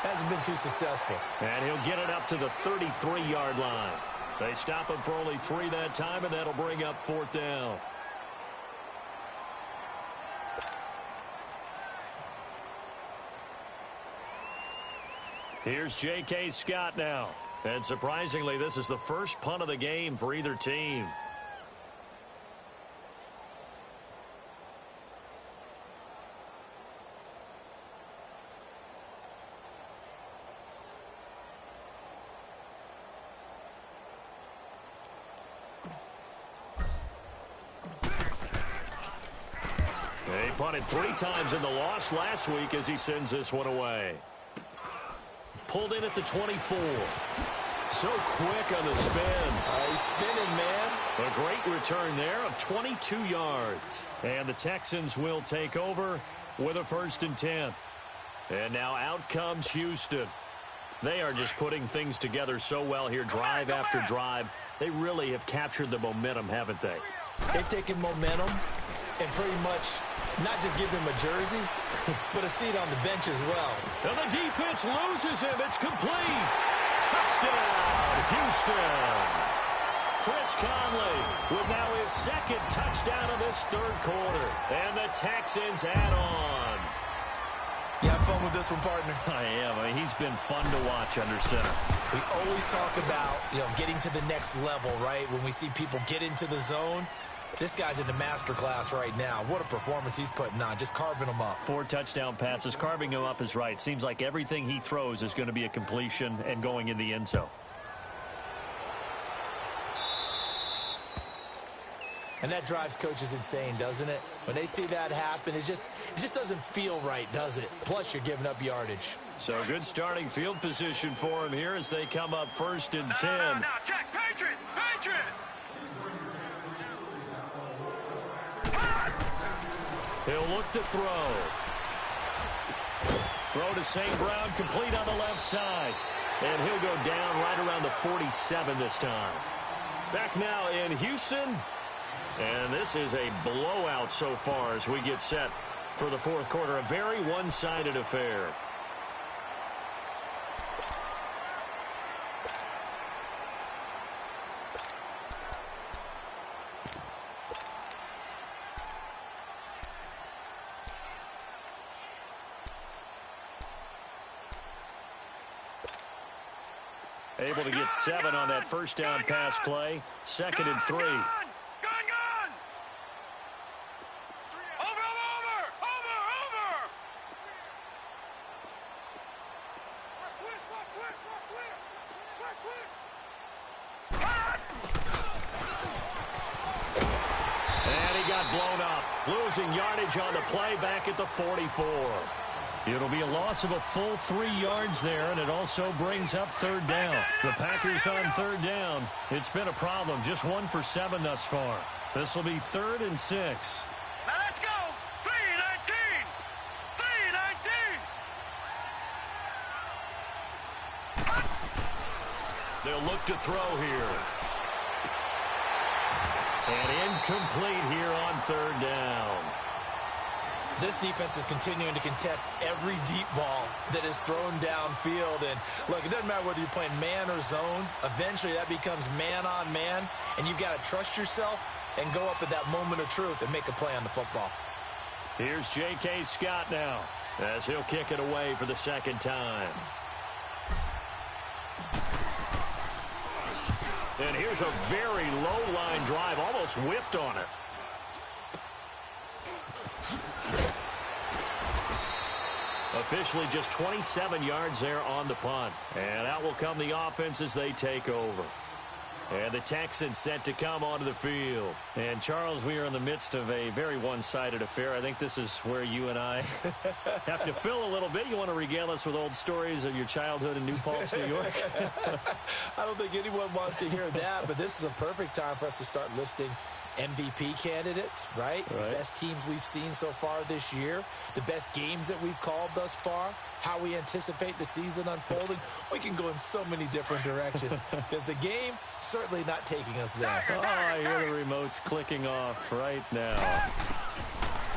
hasn't been too successful. And he'll get it up to the 33-yard line. They stop him for only 3 that time, and that'll bring up fourth down. Here's J.K. Scott now. And surprisingly, this is the first punt of the game for either team. He punted 3 times in the loss last week as he sends this one away. Pulled in at the 24. So quick on the spin. He's spinning, man. A great return there of 22 yards. And the Texans will take over with a 1st and 10. And now out comes Houston. They are just putting things together so well here, drive after drive. They really have captured the momentum, haven't they? They've taken momentum and pretty much not just give him a jersey, but a seat on the bench as well. And the defense loses him. It's complete. Touchdown, Houston. Chris Conley with now his 2nd touchdown of this 3rd quarter. And the Texans add on. You have fun with this one, partner? I am. I mean, he's been fun to watch under center. We always talk about, getting to the next level, right? When we see people get into the zone. This guy's in the master class right now. What a performance he's putting on, just carving them up. 4 touchdown passes. Carving him up is right. Seems like everything he throws is going to be a completion and going in the end zone. And that drives coaches insane, doesn't it? When they see that happen, it just doesn't feel right, does it? Plus, you're giving up yardage. So good starting field position for him here as they come up 1st and 10. No, check, Patriot! He'll look to throw. Throw to St. Brown, complete on the left side. And he'll go down right around the 47 this time. Back now in Houston. And this is a blowout so far as we get set for the 4th quarter. A very one-sided affair. Able to get 7 on that 1st down pass play. 2nd and 3. Gone! And he got blown up. Losing yardage on the play back at the 44. It'll be a loss of a full 3 yards there, and it also brings up third down. The Packers on third down. It's been a problem. Just 1 for 7 thus far. This will be 3rd and 6. Now let's go. 3-19. 3-19. They'll look to throw here. And incomplete here on third down. This defense is continuing to contest every deep ball that is thrown downfield. And, look, it doesn't matter whether you're playing man or zone. Eventually, that becomes man-on-man, and you've got to trust yourself and go up at that moment of truth and make a play on the football. Here's J.K. Scott now as he'll kick it away for the second time. And here's a very low-line drive, almost whiffed on it. Officially just 27 yards there on the punt. And out will come the offense as they take over. And the Texans set to come onto the field. And, Charles, we are in the midst of a very one-sided affair. I think this is where you and I have to fill a little bit. You want to regale us with old stories of your childhood in New Paltz, New York? I don't think anyone wants to hear that, but this is a perfect time for us to start listing MVP candidates, right? The best teams we've seen so far this year, the best games that we've called thus far, how we anticipate the season unfolding. We can go in so many different directions because the game certainly not taking us there. Oh, I hear the remotes clicking off right now.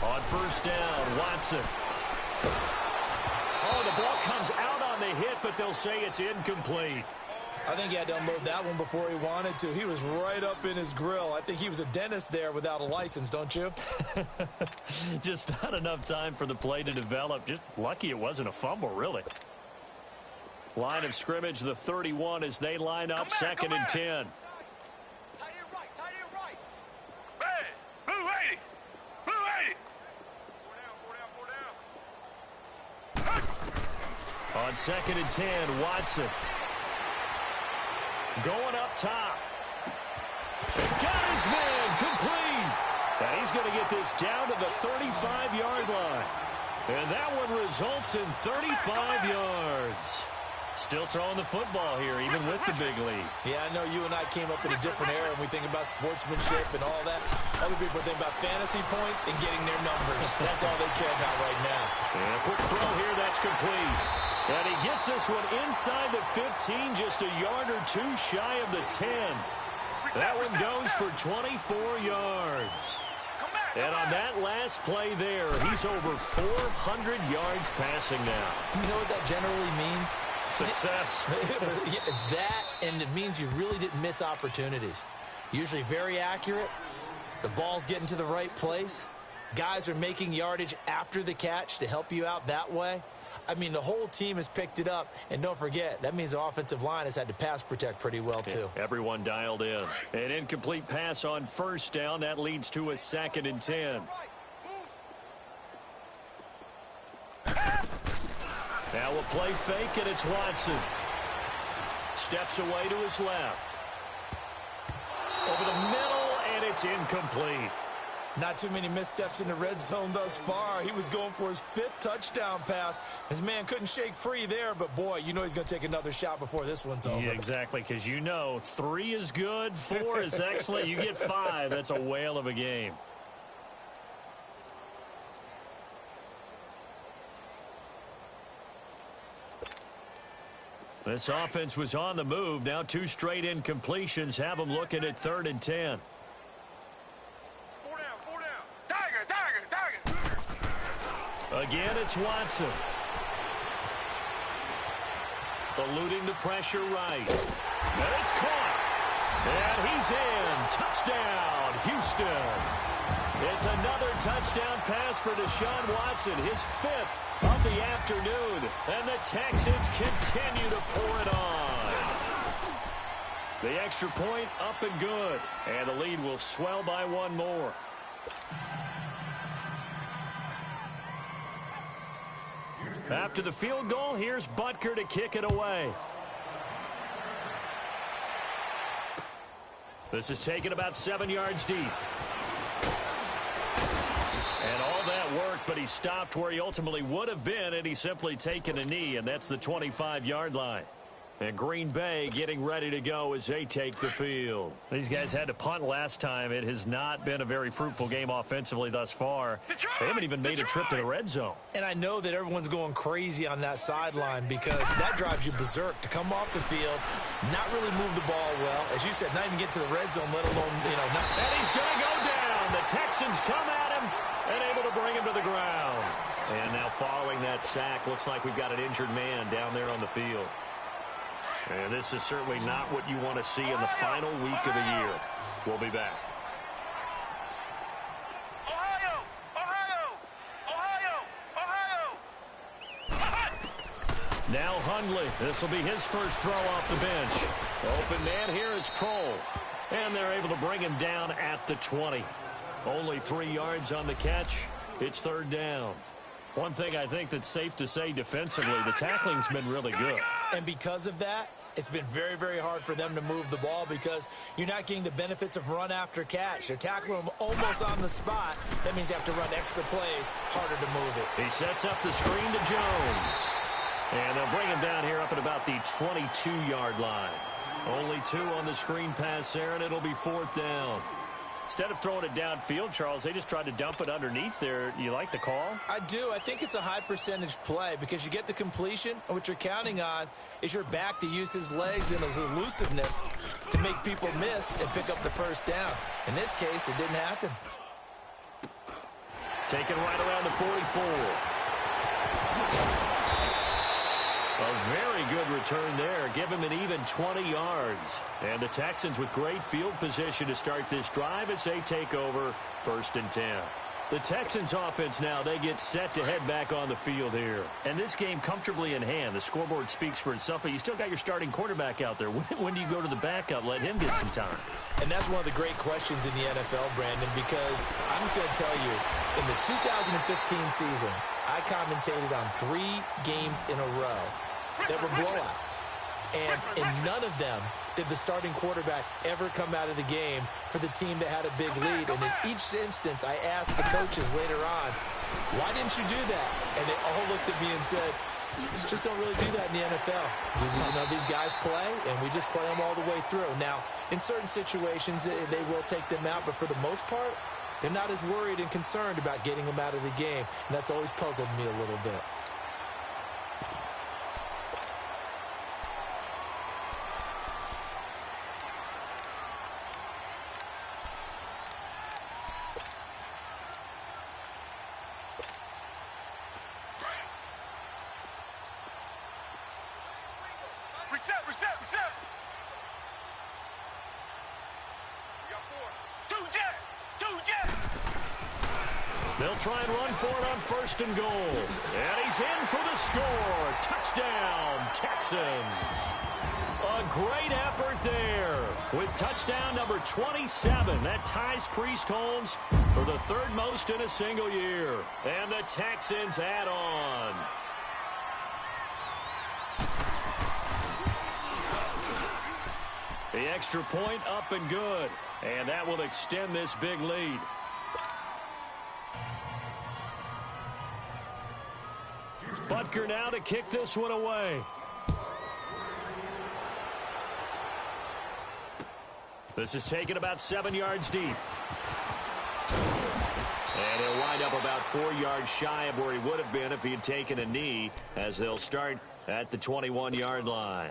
On first down, Watson. Oh, the ball comes out on the hit, but they'll say it's incomplete. I think he had to unload that one before he wanted to. He was right up in his grill. I think he was a dentist there without a license, don't you? Just not enough time for the play to develop. Just lucky it wasn't a fumble, really. Line of scrimmage, the 31 as they line up, second and 10. Tie it right. Hey, blue 80. Blue 80. Four down. On second and 10, Watson. Going up top. Got his man complete. And he's going to get this down to the 35-yard line. And that one results in 35 yards. Still throwing the football here, even with the big lead. Yeah, I know you and I came up in a different era, and we think about sportsmanship and all that. Other people think about fantasy points and getting their numbers. That's all they care about right now. And a quick throw here, that's complete. And he gets this one inside the 15, just a yard or two shy of the 10. That one goes for 24 yards. And on that last play there, he's over 400 yards passing now. You know what that generally means? Success. That, and it means you really didn't miss opportunities. Usually very accurate. The ball's getting to the right place. Guys are making yardage after the catch to help you out that way. I mean, the whole team has picked it up. And don't forget, that means the offensive line has had to pass protect pretty well, too. Yeah, everyone dialed in. An incomplete pass on first down. That leads to a second and 10. Now we'll play fake, and it's Watson. Steps away to his left. Over the middle, and it's incomplete. Not too many missteps in the red zone thus far. He was going for his 5th touchdown pass. His man couldn't shake free there, but, boy, you know he's going to take another shot before this one's over. Yeah, exactly, because you know 3 is good, 4 is excellent. You get 5, that's a whale of a game. This offense was on the move. Now 2 straight incompletions have them looking at 3rd and 10. Four down. Tiger. Again, it's Watson. Eluding the pressure right. And it's caught. And he's in. Touchdown, Houston. It's another touchdown pass for Deshaun Watson, his 5th of the afternoon. And the Texans continue to pour it on. The extra point up and good. And the lead will swell by 1 more. After the field goal, here's Butker to kick it away. This is taken about 7 yards deep. And all that work, but he stopped where he ultimately would have been, and he's simply taken a knee, and that's the 25-yard line. And Green Bay getting ready to go as they take the field. These guys had to punt last time. It has not been a very fruitful game offensively thus far. They haven't even made a trip to the red zone. And I know that everyone's going crazy on that sideline because that drives you berserk to come off the field, not really move the ball well. As you said, not even get to the red zone, let alone, not. And he's going to go down. The Texans come at him and able to bring him to the ground. And now following that sack, looks like we've got an injured man down there on the field. And this is certainly not what you want to see in the final week of the year. We'll be back. Ohio! Ohio! Ohio! Ohio! Now Hundley. This will be his first throw off the bench. Open man here is Kroll. And they're able to bring him down at the 20. Only 3 yards on the catch. It's third down. One thing I think that's safe to say defensively, the tackling's been really good. And because of that, it's been very, very hard for them to move the ball because you're not getting the benefits of run after catch. They're tackling them almost on the spot. That means you have to run extra plays, harder to move it. He sets up the screen to Jones. And they'll bring him down here up at about the 22-yard line. Only 2 on the screen pass there, and it'll be fourth down. Instead of throwing it downfield, Charles, they just tried to dump it underneath there. You like the call? I do. I think it's a high percentage play because you get the completion, and what you're counting on is your back to use his legs and his elusiveness to make people miss and pick up the first down. In this case, it didn't happen. Taken right around the 44. A very good return there. Give him an even 20 yards. And the Texans with great field position to start this drive as they take over first and 10. The Texans offense now, they get set to head back on the field here. And this game comfortably in hand. The scoreboard speaks for itself, but you still got your starting quarterback out there. When do you go to the backup? Let him get some time. And that's one of the great questions in the NFL, Brandon, because I'm just going to tell you, in the 2015 season, I commentated on 3 games in a row that were blowouts. And in none of them did the starting quarterback ever come out of the game for the team that had a big lead. And in each instance, I asked the coaches later on, why didn't you do that? And they all looked at me and said, just don't really do that in the NFL. These guys play, and we just play them all the way through. Now, in certain situations, they will take them out, but for the most part, they're not as worried and concerned about getting them out of the game. And that's always puzzled me a little bit. Reset. We got 4. 2 jet. They'll try and run for it on first and goal. And he's in for the score. Touchdown, Texans. A great effort there with touchdown number 27. That ties Priest Holmes for the 3rd most in a single year. And the Texans add on. The extra point up and good. And that will extend this big lead. Butker now to kick this one away. This is taken about 7 yards deep. And he'll wind up about 4 yards shy of where he would have been if he had taken a knee, as they'll start at the 21-yard line.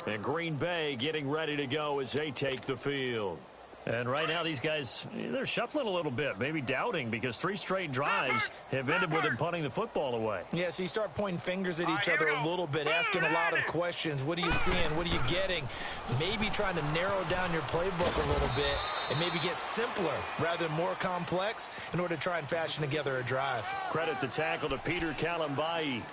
And Green Bay getting ready to go as they take the field. And right now these guys, they're shuffling a little bit, maybe doubting, because 3 straight drives have ended with them punting the football away. Yeah, so you start pointing fingers at each other a little bit, asking a lot of questions. What are you seeing? What are you getting? Maybe trying to narrow down your playbook a little bit and maybe get simpler rather than more complex in order to try and fashion together a drive. Credit the tackle to Peter Kalambai.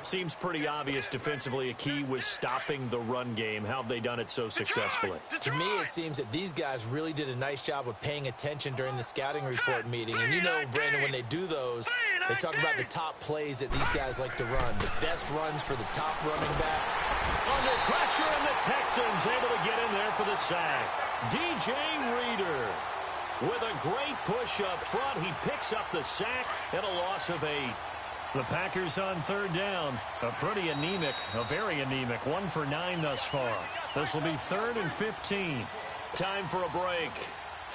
Seems pretty obvious defensively a key was stopping the run game. How have they done it so successfully? To me, it seems that these guys really did a nice job of paying attention during the scouting report meeting. And you know, Brandon, when they do those, they talk about the top plays that these guys like to run. The best runs for the top running back. Under pressure, and the Texans able to get in there for the sack. DJ Reader. With a great push up front, he picks up the sack and a loss of 8. The Packers on third down. A very anemic 1 for 9 thus far. This will be 3rd and 15. Time for a break.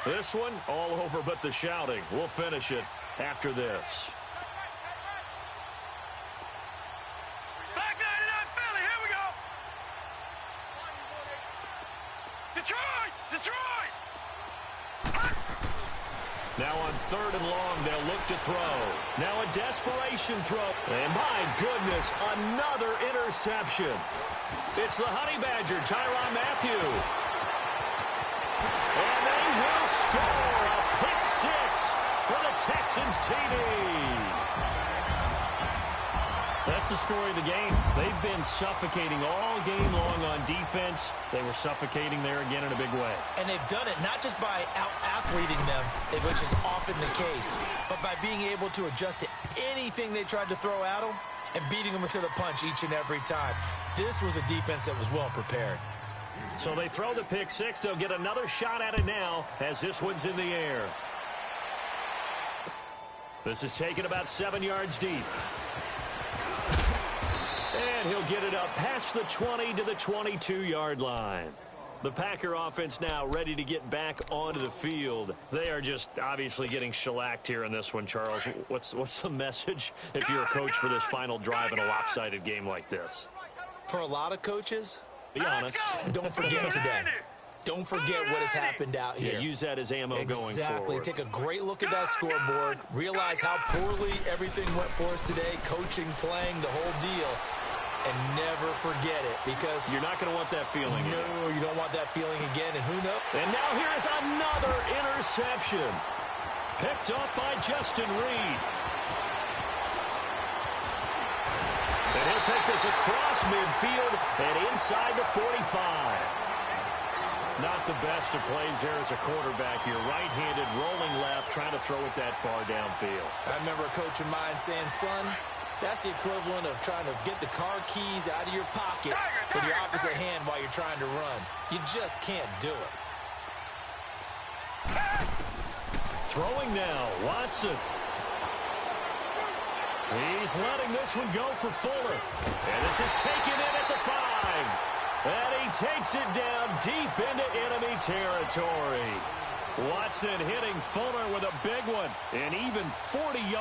This one all over but the shouting. We'll finish it after this. Back 99 Philly, here we go. Detroit! Now on 3rd and long, they'll look to throw. Now a desperation throw. And my goodness, another interception. It's the Honey Badger, Tyrann Mathieu. And they will score a pick 6 for the Texans TD. That's the story of the game. They've been suffocating all game long on defense. They were suffocating there again in a big way. And they've done it not just by out-athleting them, which is often the case, but by being able to adjust to anything they tried to throw at them and beating them into the punch each and every time. This was a defense that was well prepared. So they throw the pick 6. They'll get another shot at it now as this one's in the air. This is taken about 7 yards deep. And he'll get it up past the 20 to the 22-yard line. The Packer offense now ready to get back onto the field. They are just obviously getting shellacked here in this one, Charles. What's the message if you're a coach for this final drive in a lopsided game like this? For a lot of coaches, be honest, don't forget today. Don't forget what has happened out here. Yeah, use that as ammo going forward. Exactly. Take a great look at that scoreboard. Realize how poorly everything went for us today. Coaching, playing, the whole deal. And never forget it, because you're not going to want that feeling again. No, you don't want that feeling again, and who knows? And now here's another interception. Picked up by Justin Reed. And he'll take this across midfield and inside the 45. Not the best of plays there as a quarterback. You're right-handed, rolling left, trying to throw it that far downfield. I remember a coach of mine saying, son, that's the equivalent of trying to get the car keys out of your pocket with your opposite hand while you're trying to run. You just can't do it. Throwing now, Watson. He's letting this one go for Fuller. And this is taken in at the 5. And he takes it down deep into enemy territory. Watson hitting Fuller with a big one. And even 40 yards.